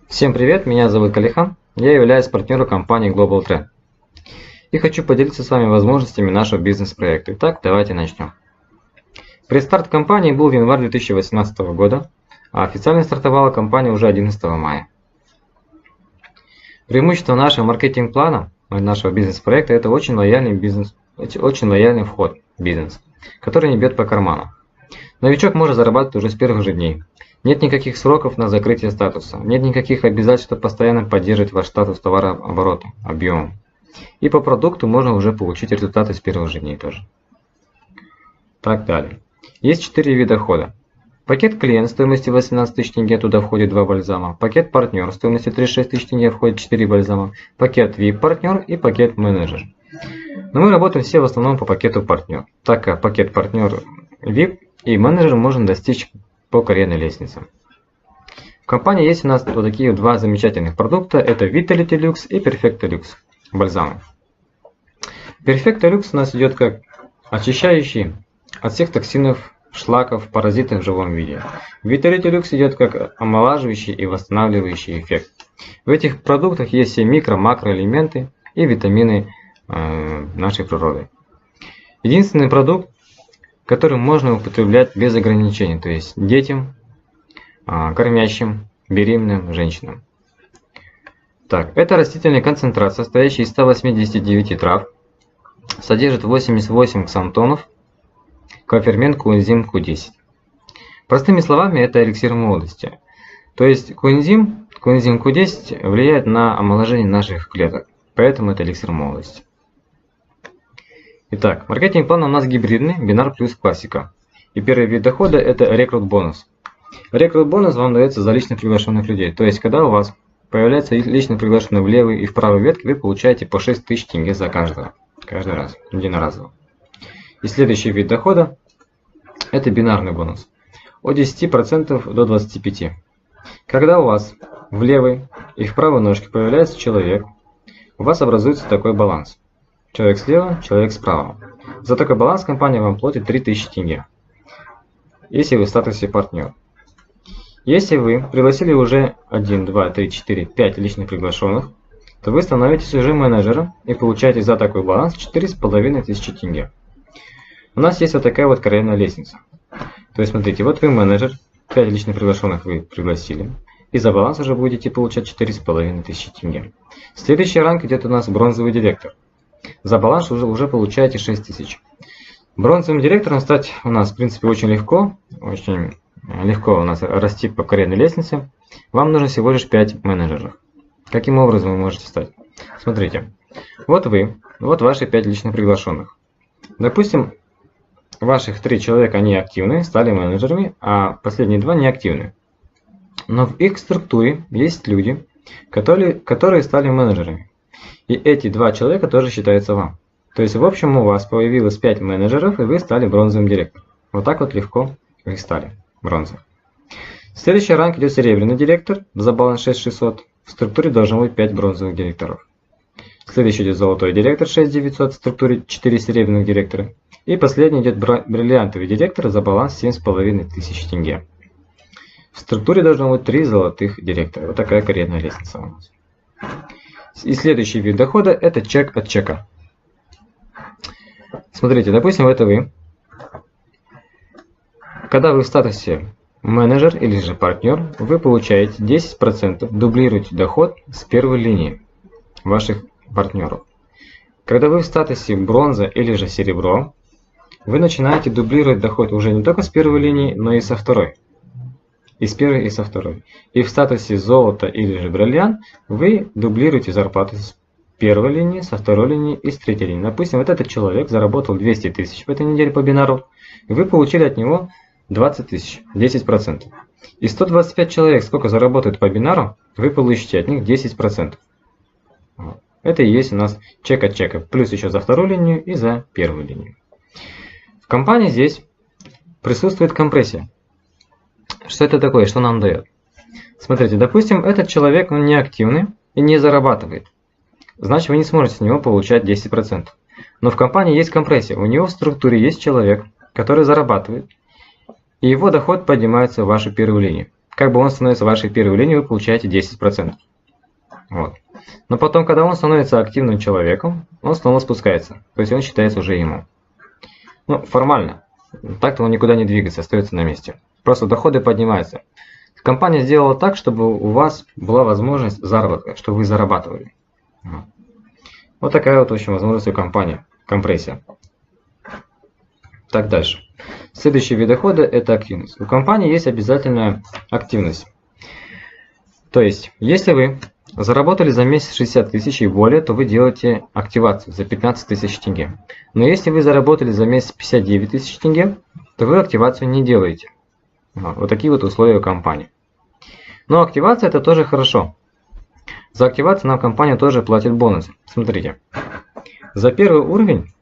Всем привет, меня зовут Калихан, я являюсь партнером компании Global Trend и хочу поделиться с вами возможностями нашего бизнес-проекта. Итак, давайте начнем. Предстарт компании был в январе 2018 года, а официально стартовала компания уже 11 мая. Преимущество нашего маркетинг-плана, нашего бизнес-проекта – это очень лояльный вход в бизнес, который не бьет по карману. Новичок может зарабатывать уже с первых же дней. Нет никаких сроков на закрытие статуса, нет никаких обязательств, чтобы постоянно поддерживать ваш статус товарооборота, объемом. И по продукту можно уже получить результаты с первых же дней тоже. Так далее. Есть 4 вида хода. Пакет клиент стоимостью 18 тысяч тенге, туда входит 2 бальзама. Пакет партнер стоимостью 36 тысяч тенге, входит 4 бальзама. Пакет VIP партнер и пакет менеджер. Но мы работаем все в основном по пакету партнер, так как пакет партнер VIP и менеджер можно достичь по карьерной лестнице. В компании есть у нас вот такие два замечательных продукта. Это Vitality Lux и Perfecto Lux бальзамы. Perfecto Lux у нас идет как очищающий от всех токсинов, шлаков, паразитов в живом виде. Vitality Lux идет как омолаживающий и восстанавливающий эффект. В этих продуктах есть все микро-макроэлементы и витамины нашей природы. Единственный продукт, который можно употреблять без ограничений, то есть детям, кормящим, беременным женщинам. Так, это растительный концентрат, состоящий из 189 трав, содержит 88 ксантонов, кофермент коэнзим Q10. Простыми словами, это эликсир молодости. То есть коэнзим Q10 влияет на омоложение наших клеток, поэтому это эликсир молодости. Итак, маркетинг-план у нас гибридный, бинар плюс классика. И первый вид дохода – это рекрут-бонус. Рекрут-бонус вам дается за лично приглашенных людей. То есть, когда у вас появляется лично приглашенный в левой и в правой ветке, вы получаете по 6 тысяч тенге за каждого. Каждый раз, единоразово. И следующий вид дохода – это бинарный бонус. От 10% до 25%. Когда у вас в левой и в правой ножке появляется человек, у вас образуется такой баланс. Человек слева, человек справа. За такой баланс компания вам платит 3000 тенге, если вы в статусе партнер. Если вы пригласили уже 1, 2, 3, 4, 5 личных приглашенных, то вы становитесь уже менеджером и получаете за такой баланс 4500 тенге. У нас есть вот такая вот карьерная лестница. То есть смотрите, вот вы менеджер, 5 личных приглашенных вы пригласили, и за баланс уже будете получать 4500 тенге. Следующий ранг идет у нас бронзовый директор. За баланс уже получаете 6000. Бронзовым директором стать у нас в принципе очень легко у нас расти по карьерной лестнице. Вам нужно всего лишь 5 менеджеров. Каким образом вы можете стать? Смотрите, вот вы, вот ваши 5 личных приглашенных. Допустим, ваших 3 человека, они активны, стали менеджерами, а последние 2 неактивны. Но в их структуре есть люди, которые стали менеджерами. И эти 2 человека тоже считаются вам. То есть в общем у вас появилось 5 менеджеров, и вы стали бронзовым директором. Вот так вот легко вы стали бронзовым. Следующий ранг идет серебряный директор, за баланс 6600. В структуре должно быть 5 бронзовых директоров. Следующий идет золотой директор 6900, в структуре 4 серебряных директора. И последний идет бриллиантовый директор за баланс 7500 тенге. В структуре должно быть 3 золотых директора. Вот такая карьерная лестница у нас. И следующий вид дохода – это чек от чека. Смотрите, допустим, это вы. Когда вы в статусе менеджер или же партнер, вы получаете 10%, дублируете доход с первой линии ваших партнеров. Когда вы в статусе бронза или же серебро, вы начинаете дублировать доход уже не только с первой линии, но и со второй. И с первой, и со второй. И в статусе золото или же бриллиант вы дублируете зарплату с первой линии, со второй линии и с третьей линии. Допустим, вот этот человек заработал 200 тысяч в этой неделе по бинару, и вы получили от него 20 тысяч, 10%. И 125 человек, сколько заработают по бинару, вы получите от них 10%. Это и есть у нас чек от чека, плюс еще за вторую линию и за первую линию. В компании здесь присутствует компрессия. Что это такое, что нам дает? Смотрите, допустим, этот человек, он неактивный и не зарабатывает. Значит, вы не сможете с него получать 10%. Но в компании есть компрессия. У него в структуре есть человек, который зарабатывает, и его доход поднимается в вашу первую линию. как бы он становится вашей первой линией, вы получаете 10%. Вот. Но потом, когда он становится активным человеком, он снова спускается. То есть он считается уже ему. Ну, формально. Так-то он никуда не двигается, остается на месте. Просто доходы поднимаются. Компания сделала так, чтобы у вас была возможность заработка, чтобы вы зарабатывали. Вот такая вот, в общем, возможность у компании. Компрессия. Так, дальше. Следующий вид дохода – это активность. У компании есть обязательная активность. То есть, если вы заработали за месяц 60 тысяч и более, то вы делаете активацию за 15 тысяч тенге. Но если вы заработали за месяц 59 тысяч тенге, то вы активацию не делаете. Вот такие вот условия у компании. Но активация – это тоже хорошо. За активацию нам компания тоже платит бонусы. Смотрите. За первый уровень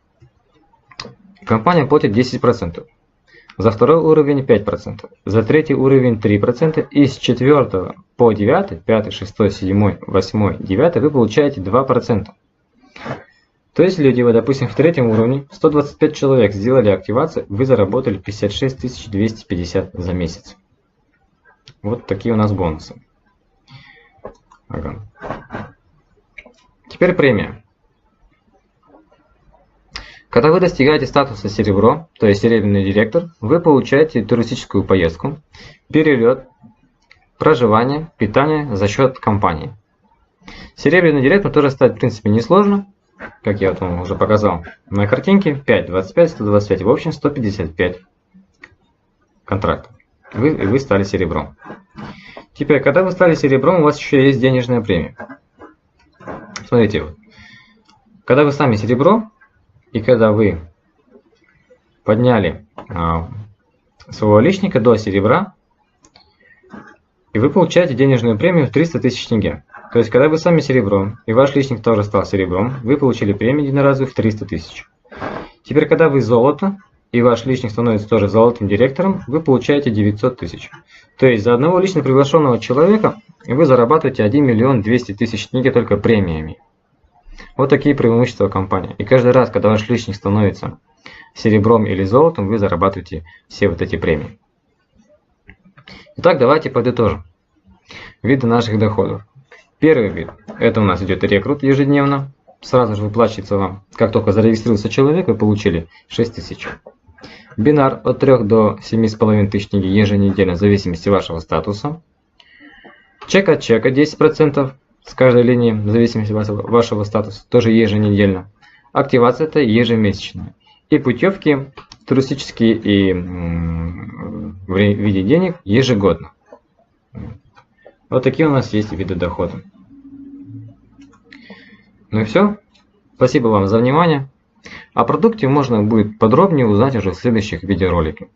компания платит 10%. За второй уровень 5%. За третий уровень 3%. И с 4 по 9, 5, 6, 7, 8, 9 вы получаете 2%. То есть люди, вы, допустим, в третьем уровне 125 человек сделали активацию, вы заработали 56 250 за месяц. Вот такие у нас бонусы. Ага. Теперь премия. Когда вы достигаете статуса серебро, то есть серебряный директор, вы получаете туристическую поездку, перелет, проживание, питание за счет компании. Серебряный директор тоже стать в принципе несложно, как я вам уже показал на картинке, 5, 25, 125, в общем 155 контрактов. Вы стали серебром. Теперь, когда вы стали серебром, у вас еще есть денежная премия. Смотрите, вот. Когда вы сами серебро, и когда вы подняли своего личника до серебра, и вы получаете денежную премию в 300 тысяч тенге. То есть, когда вы сами серебро, и ваш личник тоже стал серебром, вы получили премию единоразовую в 300 тысяч. Теперь, когда вы золото, и ваш личник становится тоже золотым директором, вы получаете 900 тысяч. То есть, за одного лично приглашенного человека вы зарабатываете 1 200 000 тенге только премиями. Вот такие преимущества компании. И каждый раз, когда ваш личник становится серебром или золотом, вы зарабатываете все вот эти премии. Итак, давайте подытожим. Виды наших доходов. Первый вид. Это у нас идет рекрут ежедневно. Сразу же выплачивается вам. Как только зарегистрировался человек, вы получили 6000. Бинар от 3 до 7,5 тысяч тенге еженедельно, в зависимости от вашего статуса. Чек от чека 10%. С каждой линии, в зависимости от вашего статуса, тоже еженедельно. Активация это ежемесячная. И путевки туристические и в виде денег ежегодно. Вот такие у нас есть виды дохода. Ну и все. Спасибо вам за внимание. О продукте можно будет подробнее узнать уже в следующих видеороликах.